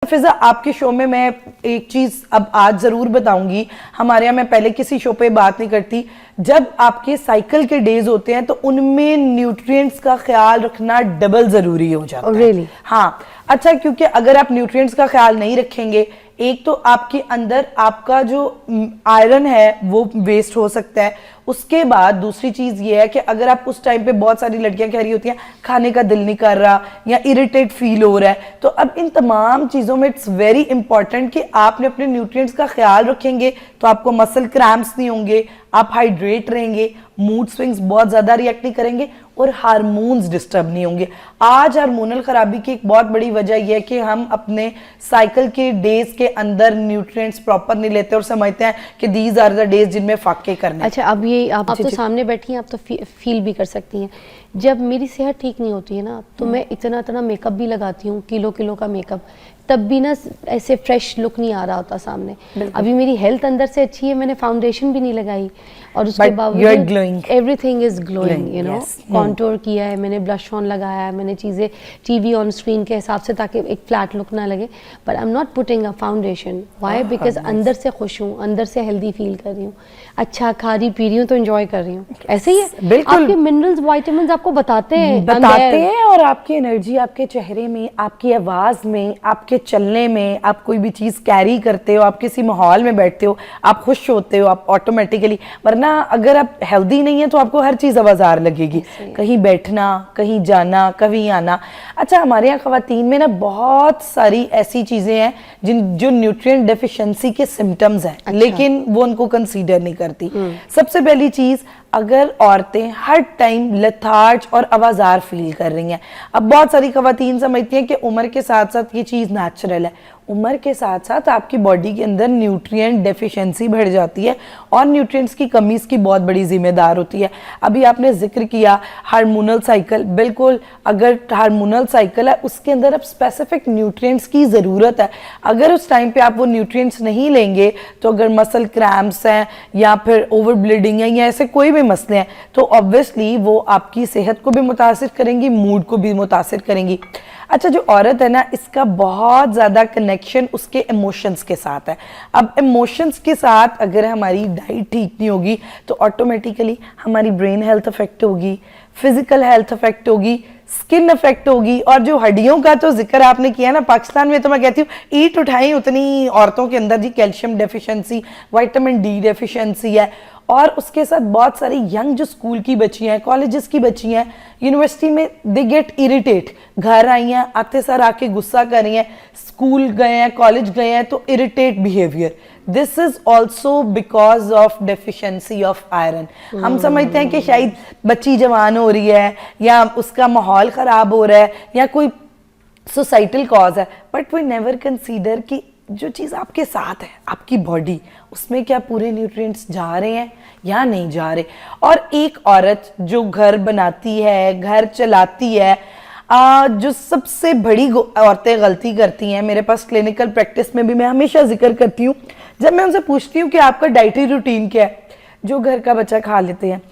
फिजा आपके शो में मैं एक चीज अब आज जरूर बताऊंगी। हमारे यहाँ मैं पहले किसी शो पे बात नहीं करती, जब आपके साइकिल के डेज होते हैं तो उनमें न्यूट्रिएंट्स का ख्याल रखना डबल जरूरी हो जाता है। really? हाँ, अच्छा, क्योंकि अगर आप न्यूट्रिएंट्स का ख्याल नहीं रखेंगे, एक तो आपके अंदर आपका जो आयरन है वो वेस्ट हो सकता है। उसके बाद दूसरी चीज ये है कि अगर आप उस टाइम पे, बहुत सारी लड़कियां कह रही होती हैं खाने का दिल नहीं कर रहा या इरिटेट फील हो रहा है, तो अब इन तमाम चीजों में इट्स वेरी इंपॉर्टेंट कि आपने अपने न्यूट्रिएंट्स का ख्याल रखेंगे तो आपको मसल क्रैम्प्स नहीं होंगे, आप हाइड्रेट रहेंगे, मूड स्विंग्स बहुत ज्यादा रिएक्ट नहीं करेंगे और हार्मोन्स डिस्टर्ब नहीं होंगे। आज हार्मोनल खराबी की एक बहुत बड़ी वजह यह है कि हम अपने साइकिल के डेज के अंदर न्यूट्रिएंट्स प्रॉपर नहीं लेते और समझते हैं कि दीज आर द डेज जिनमें फाके करने। अच्छा, अब ये आप तो सामने बैठी हैं, आप तो फील भी कर सकती हैं। जब मेरी सेहत ठीक नहीं होती है ना, तो मैं इतना मेकअप भी लगाती हूँ, किलो का मेकअप, तब भी ना ऐसे फ्रेश लुक नहीं आ रहा होता सामने। अभी मेरी हेल्थ अंदर से अच्छी है, मैंने फाउंडेशन भी नहीं लगाई और उसके बावजूद everything is glowing, you know. Contour किया है मैंने, ब्लश ऑन लगाया है मैंने, चीज़ें टीवी ऑन स्क्रीन के हिसाब से ताकि एक फ्लैट लुक ना लगे, but I am not putting a foundation. Why? Because अंदर से खुश हूँ, अंदर से हेल्दी फील कर रही हूँ, अच्छा खा रही पी रही हूँ तो एंजॉय कर रही हूँ। ऐसे ही है, बिल्कुल। आपके मिनरल्स विटामिन्स आपको बताते हैं और आपकी एनर्जी आपके चेहरे में, आपकी आवाज में, आपके चलने में, आप कोई भी चीज कैरी करते हो, आप किसी माहौल में बैठते हो, आप खुश होते हो, आप ऑटोमेटिकली। वरना अगर आप हेल्दी नहीं है तो आपको हर चीज आवाजार लगेगी, कहीं बैठना, कहीं जाना, कहीं आना। अच्छा, हमारे यहाँ खवातीन में ना बहुत सारी ऐसी चीजें हैं जो न्यूट्रिएंट डेफिशिएंसी के सिम्टम्स हैं। अच्छा। लेकिन वो उनको कंसीडर नहीं करती। सबसे पहली चीज, अगर औरतें हर टाइम लेथार्ज और आवाजार फील कर रही हैं, अब बहुत सारी खवातीन समझती हैं कि उम्र के साथ साथ ये चीज नेचुरल है। उम्र के साथ साथ आपकी बॉडी के अंदर न्यूट्रिएंट डेफिशिएंसी बढ़ जाती है और न्यूट्रिएंट्स की कमी इसकी बहुत बड़ी जिम्मेदार होती है। अभी आपने जिक्र किया हार्मोनल साइकिल, बिल्कुल, अगर हार्मोनल साइकिल है उसके अंदर अब स्पेसिफिक न्यूट्रिएंट्स की ज़रूरत है। अगर उस टाइम पे आप वो न्यूट्रिएंट्स नहीं लेंगे तो अगर मसल क्रैम्प्स हैं या फिर ओवर ब्लीडिंग है या ऐसे कोई भी मसले हैं तो ऑब्वियसली वो आपकी सेहत को भी मुतासिर करेंगी, मूड को भी मुतासिर करेंगी। अच्छा, जो औरत है ना, इसका बहुत ज़्यादा कनेक्शन उसके इमोशंस के साथ है। अब इमोशंस के साथ अगर हमारी डाइट ठीक नहीं होगी तो ऑटोमेटिकली हमारी ब्रेन हेल्थ अफेक्ट होगी, फिजिकल हेल्थ अफेक्ट होगी, स्किन अफेक्ट होगी। और जो हड्डियों का तो जिक्र आपने किया ना, पाकिस्तान में तो मैं कहती हूँ ईट उठाई उतनी औरतों के अंदर जी calcium deficiency, vitamin D deficiency है। और उसके साथ बहुत सारी यंग जो स्कूल की बच्चियां हैं, कॉलेजेस की बच्चियां हैं, यूनिवर्सिटी में, दे गेट इरिटेट। घर आई हैं, आते सर आके गुस्सा कर रही हैं, स्कूल गए हैं, कॉलेज गए हैं तो irritate behaviour. This is also because of deficiency of iron. हम समझते हैं कि शायद बच्ची जवान हो रही है या उसका माहौल खराब हो रहा है या कोई सोसाइटल कॉज है, बट वी नेवर कंसीडर कि जो चीज़ आपके साथ है, आपकी बॉडी, उसमें क्या पूरे न्यूट्रिएंट्स जा रहे हैं या नहीं जा रहे। और एक औरत जो घर बनाती है, घर चलाती है, जो सबसे बड़ी औरतें गलती करती हैं, मेरे पास क्लिनिकल प्रैक्टिस में भी मैं हमेशा जिक्र करती हूँ, जब मैं उनसे पूछती हूँ कि आपका डाइटरी रूटीन क्या है, जो घर का बच्चा खा लेते हैं।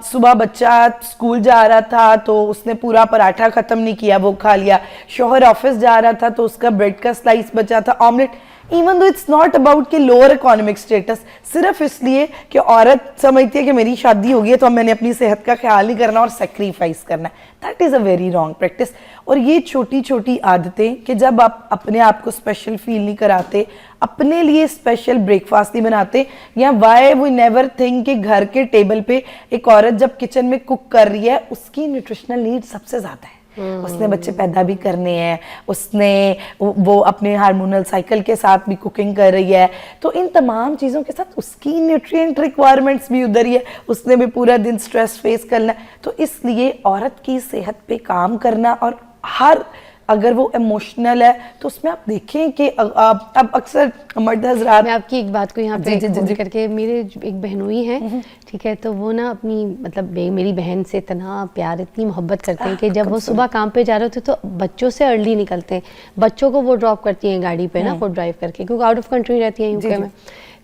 सुबह बच्चा स्कूल जा रहा था तो उसने पूरा पराठा खत्म नहीं किया, वो खा लिया। शौहर ऑफिस जा रहा था तो उसका ब्रेड का स्लाइस बचा था, omelette. Even though it's not about कि लोअर इकोनॉमिक स्टेटस, सिर्फ इसलिए कि औरत समझती है कि मेरी शादी हो गई है तो अब मैंने अपनी सेहत का ख्याल नहीं करना और सेक्रीफाइस करना है। That is a very wrong practice. और ये छोटी छोटी आदतें कि जब आप अपने आप को स्पेशल फील नहीं कराते, अपने लिए स्पेशल ब्रेकफास्ट नहीं बनाते, या वाई वी नेवर थिंक कि घर के टेबल पे एक औरत जब किचन में कुक कर रही है उसकी न्यूट्रिशनल नीड सबसे ज़्यादा है। उसने बच्चे पैदा भी करने हैं, उसने वो अपने हार्मोनल साइकिल के साथ भी कुकिंग कर रही है, तो इन तमाम चीज़ों के साथ उसकी न्यूट्रिएंट रिक्वायरमेंट्स भी उधर ही है, उसने भी पूरा दिन स्ट्रेस फेस करना है। तो इसलिए औरत की सेहत पे काम करना, और हर अगर वो इमोशनल है तो उसमें आप देखें कि अब अक्सर मर्द हजरात, मैं आपकी एक बात को यहाँ पे जी करके, मेरे एक बहनोई हैं, ठीक है, तो वो ना अपनी मतलब मेरी बहन से इतना प्यार, इतनी मोहब्बत करते हैं कि जब वो सुबह काम पे जा रहे होते तो बच्चों से अर्ली निकलते हैं, बच्चों को वो ड्रॉप करती हैं गाड़ी पे ना, खुद ड्राइव करके, क्योंकि आउट ऑफ कंट्री रहती हैं यूके में।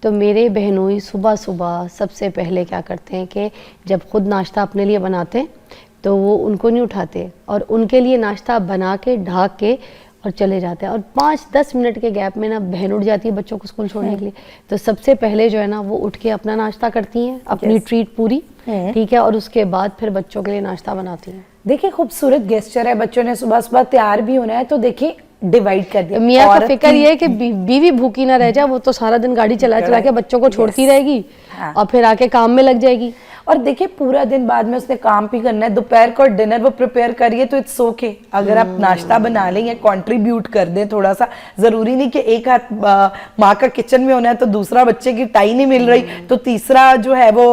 तो मेरे बहनोई सुबह सुबह सबसे पहले क्या करते हैं कि जब खुद नाश्ता अपने लिए बनाते हैं तो वो उनको नहीं उठाते और उनके लिए नाश्ता बना के ढाक के और चले जाते हैं, और 5-10 मिनट के गैप में ना बहन उठ जाती है बच्चों को स्कूल छोड़ने के लिए, तो सबसे पहले जो है ना वो उठ के अपना नाश्ता करती हैं, अपनी ट्रीट पूरी, ठीक है, और उसके बाद फिर बच्चों के लिए नाश्ता बनाती हैं। देखिए खूबसूरत गेस्चर है, बच्चों ने सुबह सुबह तैयार भी होना है, तो देखिए डिवाइड कर दिया। मियाँ का फिक्र ये है कि बीवी भूखी ना रह जाए, वो तो सारा दिन गाड़ी चला चला के बच्चों को छोड़ती रहेगी और फिर आके काम में लग जाएगी। और देखिए पूरा दिन बाद में उसने काम भी करना है, दोपहर को डिनर वो प्रिपेयर करिए तो इट्स ओके, अगर आप नाश्ता बना लें या कंट्रीब्यूट कर दें थोड़ा सा, जरूरी नहीं कि एक हाथ माँ का किचन में होना है तो दूसरा बच्चे की टाई नहीं मिल रही तो तीसरा जो है वो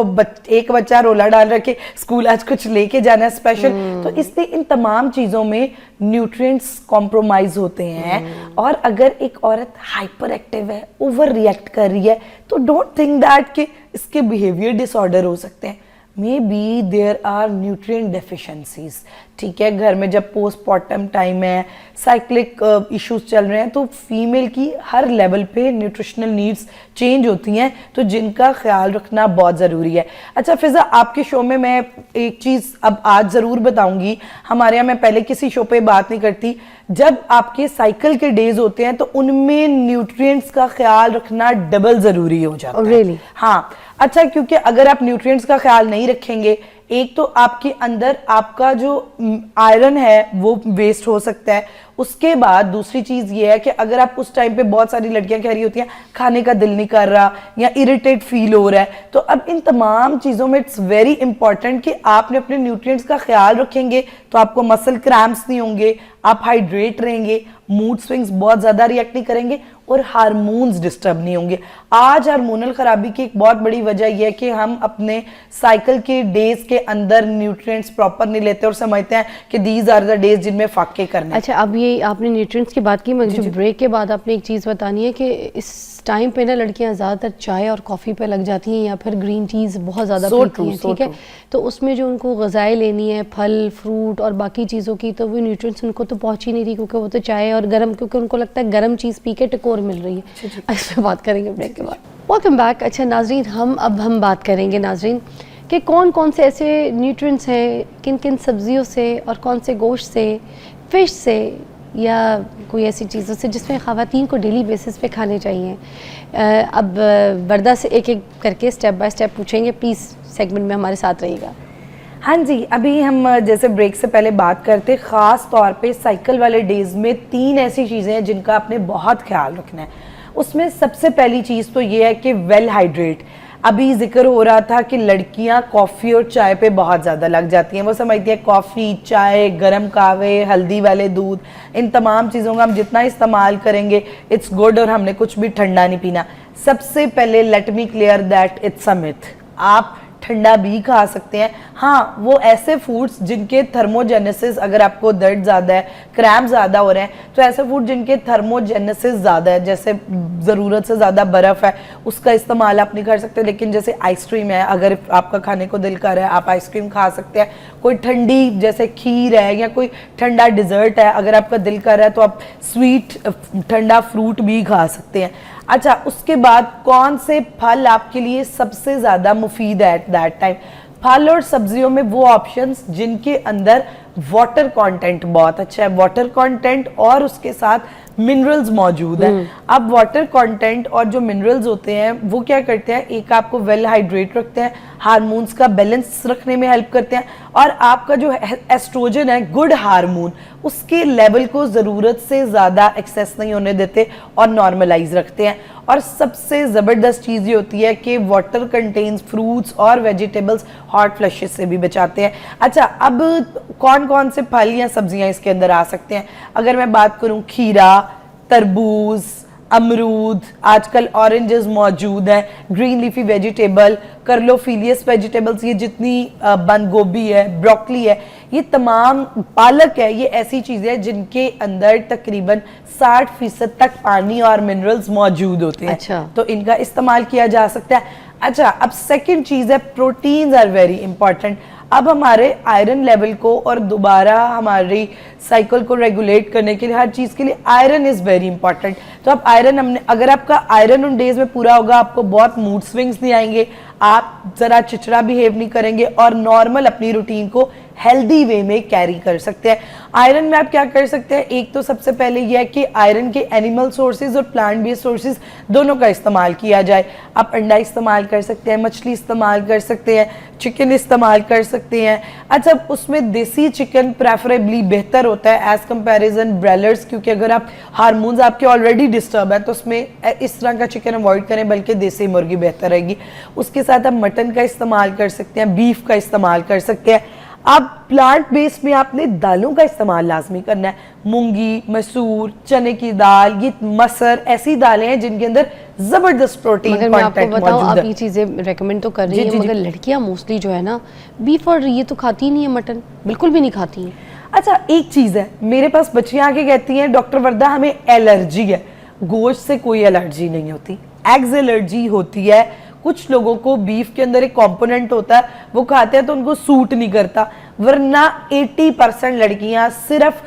एक बच्चा रोला डाल रखे स्कूल आज कुछ लेके जाना है स्पेशल, तो इसलिए इन तमाम चीजों में न्यूट्रिएंट्स कॉम्प्रोमाइज होते हैं। और अगर एक औरत हाइपर एक्टिव है, ओवर रिएक्ट कर रही है, तो डोंट थिंक दैट कि इसके बिहेवियर डिसऑर्डर हो सकते हैं, maybe there are nutrient deficiencies. ठीक है, घर में जब पोस्टमार्टम टाइम है, साइक्लिक इश्यूज चल रहे हैं, तो फीमेल की हर लेवल पे न्यूट्रिशनल नीड्स चेंज होती हैं, तो जिनका ख्याल रखना बहुत ज़रूरी है। अच्छा फिजा, आपके शो में मैं एक चीज़ अब आज ज़रूर बताऊंगी, हमारे यहाँ मैं पहले किसी शो पे बात नहीं करती, जब आपके साइकिल के डेज होते हैं तो उनमें न्यूट्रिएंट्स का ख्याल रखना डबल ज़रूरी हो जाता है। Really? हाँ, अच्छा, क्योंकि अगर आप न्यूट्रिएंट्स का ख्याल नहीं रखेंगे, एक तो आपके अंदर आपका जो आयरन है वो वेस्ट हो सकता है, उसके बाद दूसरी चीज ये है कि अगर आप उस टाइम पे, बहुत सारी लड़कियां कह रही होती हैं खाने का दिल नहीं कर रहा या इरिटेट फील हो रहा है, तो अब इन तमाम चीजों में इट्स वेरी इंपॉर्टेंट कि आपने अपने न्यूट्रिएंट्स का ख्याल रखेंगे तो आपको मसल क्रैम्प्स नहीं होंगे, आप हाइड्रेट रहेंगे, मूड स्विंग्स बहुत ज्यादा रिएक्ट नहीं करेंगे और हार्मोन्स डिस्टर्ब नहीं होंगे। आज हार्मोनल खराबी की एक बहुत बड़ी वजह यह है कि हम अपने साइकिल के डेज के अंदर न्यूट्रिएंट्स प्रॉपर नहीं लेते और समझते हैं कि दीज आर द डेज जिनमें फाके करने। अच्छा, अब ये आपने न्यूट्रिएंट्स की बात की, मुझे ब्रेक के बाद आपने एक चीज़ बतानी है कि इस टाइम पे ना लड़कियां ज़्यादातर चाय और कॉफ़ी पे लग जाती हैं या फिर ग्रीन टीज़ बहुत ज़्यादा पीती हैं, ठीक है, तो उसमें जो उनको ग़िज़ाएं लेनी है, फल फ्रूट और बाकी चीज़ों की, तो वो न्यूट्रिएंट्स उनको तो पहुँच ही नहीं रही, क्योंकि वो तो चाय और गर्म, क्योंकि उनको लगता है गर्म चीज़ पी के टकोर मिल रही है। इस पर बात करेंगे ब्रेक के बाद। Welcome back. अच्छा नाजरीन, हम बात करेंगे नाजरीन कि कौन कौन से ऐसे न्यूट्रिएंट्स हैं, किन किन सब्जियों से और कौन से गोश्त से, फ़िश से या कोई ऐसी चीज़ों से जिसमें ख़वातीन को डेली बेसिस पे खाने चाहिए। अब वर्दा से एक एक करके स्टेप बाय स्टेप पूछेंगे, प्लीज़ सेगमेंट में हमारे साथ रहिएगा। हाँ जी, अभी हम जैसे ब्रेक से पहले बात करते, ख़ास तौर पे साइकिल वाले डेज में 3 ऐसी चीज़ें हैं जिनका आपने बहुत ख्याल रखना है। उसमें सबसे पहली चीज़ तो ये है कि वेल हाइड्रेट। अभी जिक्र हो रहा था कि लड़कियां कॉफ़ी और चाय पे बहुत ज़्यादा लग जाती हैं, वो समझती है कॉफ़ी, चाय, गरम कहवे, हल्दी वाले दूध, इन तमाम चीज़ों का हम जितना इस्तेमाल करेंगे इट्स गुड और हमने कुछ भी ठंडा नहीं पीना। सबसे पहले let me clear that it's a myth, आप ठंडा भी खा सकते हैं। हाँ, वो ऐसे फूड्स जिनके थर्मोजेनेसिस, अगर आपको दर्द ज़्यादा है, क्रैम्प ज़्यादा हो रहे हैं, तो ऐसे फूड जिनके थर्मोजेनेसिस ज़्यादा है, जैसे ज़रूरत से ज़्यादा बर्फ़ है, उसका इस्तेमाल आप नहीं कर सकते। लेकिन जैसे आइसक्रीम है, अगर आपका खाने को दिल कर रहा है आप आइसक्रीम खा सकते हैं। कोई ठंडी जैसे खीर है या कोई ठंडा डिज़र्ट है, अगर आपका दिल कर रहा है तो आप स्वीट ठंडा फ्रूट भी खा सकते हैं। अच्छा, उसके बाद कौन से फल आपके लिए सबसे ज़्यादा मुफीद है एट दैट टाइम? फल और सब्जियों में वो ऑप्शंस जिनके अंदर वाटर कंटेंट बहुत अच्छा है, वाटर कंटेंट और उसके साथ मिनरल्स मौजूद हैं। अब वाटर कंटेंट और जो मिनरल्स होते हैं वो क्या करते हैं, एक आपको वेल हाइड्रेट रखते हैं, हार्मोन्स का बैलेंस रखने में हेल्प करते हैं, और आपका जो एस्ट्रोजन है, गुड हार्मोन, उसके लेवल को ज़रूरत से ज़्यादा एक्सेस नहीं होने देते और नॉर्मलाइज रखते हैं। और सबसे ज़बरदस्त चीज़ ये होती है कि वाटर कंटेन्स फ्रूट्स और वेजिटेबल्स हॉट फ्लशेस से भी बचाते हैं। अच्छा, अब कौन कौन से फल या सब्जियां इसके अंदर आ सकते हैं? अगर मैं बात करूं, खीरा, तरबूज, अमरूद, आजकल ऑरेंजेस मौजूद हैं, ग्रीन लीफी वेजिटेबल, कर्लोफिलियस वेजिटेबल्स, ये जितनी बंद गोभी है, ब्रोकली है, ये तमाम, पालक है, ये ऐसी चीज़ें हैं जिनके अंदर तकरीबन 60% तक पानी और मिनरल्स मौजूद होते हैं। अच्छा। तो इनका इस्तेमाल किया जा सकता है। अच्छा, अब सेकंड चीज़ है, प्रोटीन्स आर वेरी इंपॉर्टेंट। अब हमारे आयरन लेवल को और दोबारा हमारी साइकिल को रेगुलेट करने के लिए, हर चीज़ के लिए आयरन इज़ वेरी इंपॉर्टेंट। तो तो आप आयरन हमने, अगर आपका आयरन उन डेज में पूरा होगा, आपको बहुत मूड स्विंग्स नहीं आएंगे, आप जरा चिड़चिड़ा बिहेव नहीं करेंगे और नॉर्मल अपनी रूटीन को हेल्दी वे में कैरी कर सकते हैं। आयरन में आप क्या कर सकते हैं, एक तो सबसे पहले यह है कि आयरन के एनिमल सोर्सेज और प्लांट बेस्ड सोर्सेज दोनों का इस्तेमाल किया जाए। आप अंडा इस्तेमाल कर सकते हैं, मछली इस्तेमाल कर सकते हैं, चिकन इस्तेमाल कर सकते हैं। अच्छा, उसमें देसी चिकन प्रेफरेबली बेहतर होता है एज कंपैरिजन ब्रॉयलर्स, क्योंकि अगर आप हार्मोन्स आपके ऑलरेडी डिस्टर्ब है तो उसमें इस तरह का चिकन अवॉइड करें, बल्कि देसी मुर्गी बेहतर रहेगी। उसके साथ आप मटन का इस्तेमाल कर सकते हैं, बीफ का इस्तेमाल कर सकते हैं। आप प्लांट बेस्ड में आपने दालों का इस्तेमाल लाजमी करना है, मूंगी, मसूर, चने की दाल, ये मसर ऐसी दालें हैं जिनके अंदर जबरदस्त प्रोटीन मगर मैं आपको कंटेंट बताऊं, मौजूद आप है। ये चीज़ें रेकमेंड तो कर रही जी, हैं, जी, मगर जी। लड़कियां मोस्टली जो है ना बीफ और ये तो खाती ही नहीं है, मटन बिल्कुल भी नहीं खाती हैं। अच्छा, एक चीज है, मेरे पास बच्चियां आके कहती हैं डॉक्टर वर्दा हमें एलर्जी है। गोश्त से कोई एलर्जी नहीं होती, एग्स एलर्जी होती है। कुछ लोगों को बीफ के अंदर एक कंपोनेंट होता है, वो खाते हैं तो उनको सूट नहीं करता, वरना 80% लड़कियां सिर्फ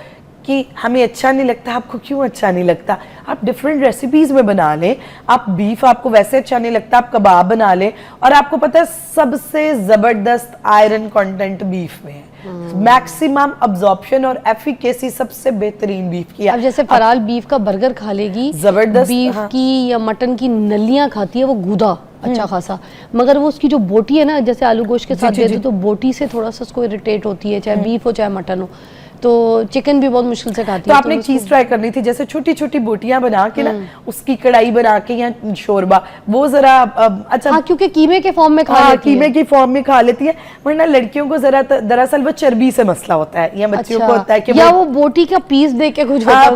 कि हमें अच्छा नहीं लगता। आपको क्यों अच्छा नहीं लगता? आप डिफरेंट रेसिपीज में बना लें। आप बीफ आपको वैसे अच्छा नहीं लगता, आप कबाब बना लें। और आपको पता है सबसे जबरदस्त आयरन कंटेंट बीफ में है, मैक्सिमम अब्जॉर्प्शन और एफिकेसी सबसे बेहतरीन बीफ की है। अब जैसे फराल बीफ का बर्गर खा लेगी, जबरदस्त, बीफ हाँ। की या मटन की नलियां खाती है, वो गूदा अच्छा खासा, मगर वो उसकी जो बोटी है ना, जैसे आलू गोश्त के जी, साथ जी, देते जी। तो बोटी से थोड़ा सा उसको इरिटेट होती है, चाहे बीफ हो चाहे मटन हो। तो चिकन भी बहुत मुश्किल से खाती तो है। आपने एक उसको- चीज ट्राई करनी थी, जैसे छोटी छोटी बोटियां बना के ना, उसकी कढ़ाई बना के या शोरबा, वो जरा अच्छा, हाँ, क्योंकि कीमे के फॉर्म में खा हाँ, लेती कीमे है। की फॉर्म में खा लेती है। वरना लड़कियों को जरा दरअसल वो चर्बी से मसला होता है, या बच्चियों को होता है कि या वो बोटी का पीस देख के कुछ होता है,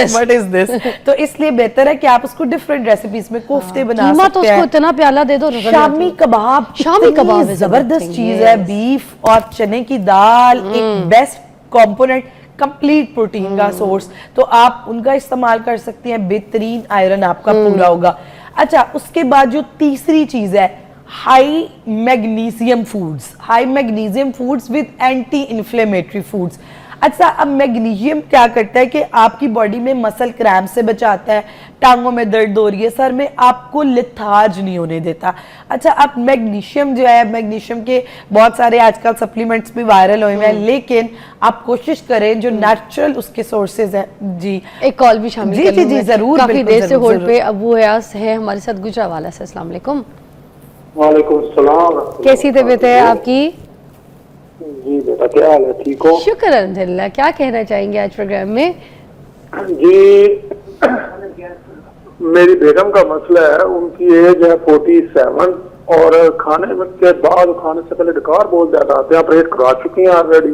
व्हाट इज दिस। तो इसलिए बेहतर है कि आप उसको डिफरेंट रेसिपीज में कोफ्ते बना कीमा तो सकते उसको हैं। इतना प्याला दे दो, रगड़ शामी जाती है। कबाब, शामी इतनी कबाब is a good जबरदस्त thing, चीज है। yes. बीफ और चने की दाल एक बेस्ट कंपोनेंट, कंप्लीट प्रोटीन का सोर्स, तो आप उनका इस्तेमाल कर सकती हैं, बेहतरीन आयरन आपका पूरा होगा। अच्छा, उसके बाद जो तीसरी चीज है, high magnesium foods, high magnesium foods with anti inflammatory foods. अच्छा, अब मैग्नीशियम क्या करता है कि आपकी बॉडी में मसल क्रैम्प से बचाता है, टांगों में दर्द हो रही है, सर में, आपको लिथार्ज नहीं होने देता। अच्छा, अब मैग्नीशियम जो है, मैग्नीशियम के बहुत सारे आजकल सप्लीमेंट्स भी वायरल हुए हैं, लेकिन आप कोशिश करें जो नेचुरल उसके सोर्सेज हैं। जी, एक कॉल भी शामिल जी, कर जी, लूं जी, मैं। जरूर, काफी बिल्कुल, देर से जरूर, होल्ड जरूर। पे अबू हयास है हमारे साथ गुजरावाला से। अस्सलाम वालेकुम, वालेकुम सलाम। कैसी तबीयत है आपकी? जी बेटा, क्या हाल है, ठीक हो? शुक्र अल्हम्दुलिल्लाह। क्या कहना चाहेंगे आज प्रोग्राम में? जी, मेरी बेगम का मसला है, उनकी एज है 47 और खाने में के बाद खाने से पहले डकार बहुत ज्यादा आते हैं। ऑपरेट करवा चुकी हैं ऑलरेडी,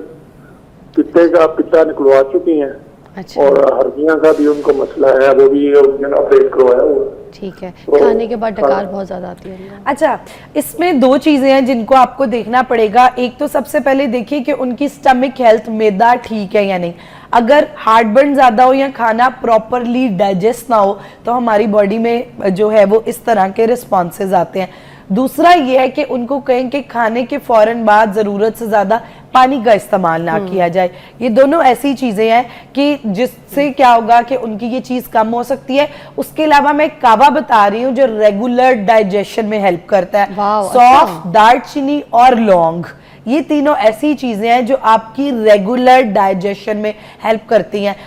पित्ते का पित्ता निकलवा चुकी हैं, अच्छा, और हर्निया का भी उनको मसला है, वो भी ऑपरेट करवाया हुआ है। ठीक है। खाने के बाद डकार बहुत ज्यादा आती है। अच्छा, इसमें दो चीजें हैं जिनको आपको देखना पड़ेगा। एक तो सबसे पहले देखिए कि उनकी स्टमक हेल्थ, मैदा ठीक है या नहीं। अगर हार्टबर्न ज्यादा हो या खाना प्रॉपरली डाइजेस्ट ना हो तो हमारी बॉडी में जो है वो इस तरह के रिस्पॉन्सेज आते हैं। दूसरा ये है कि उनको कहें कि खाने के फौरन बाद जरूरत से ज्यादा पानी का इस्तेमाल ना किया जाए। ये दोनों ऐसी चीजें हैं कि जिससे क्या होगा कि उनकी ये चीज कम हो सकती है। उसके अलावा मैं कावा बता रही हूँ जो रेगुलर डाइजेशन में हेल्प करता है। वाह, सौंफ, अच्छा। दालचीनी और लौंग, ये तीनों ऐसी चीजें हैं जो आपकी रेगुलर डाइजेशन में हेल्प करती हैं।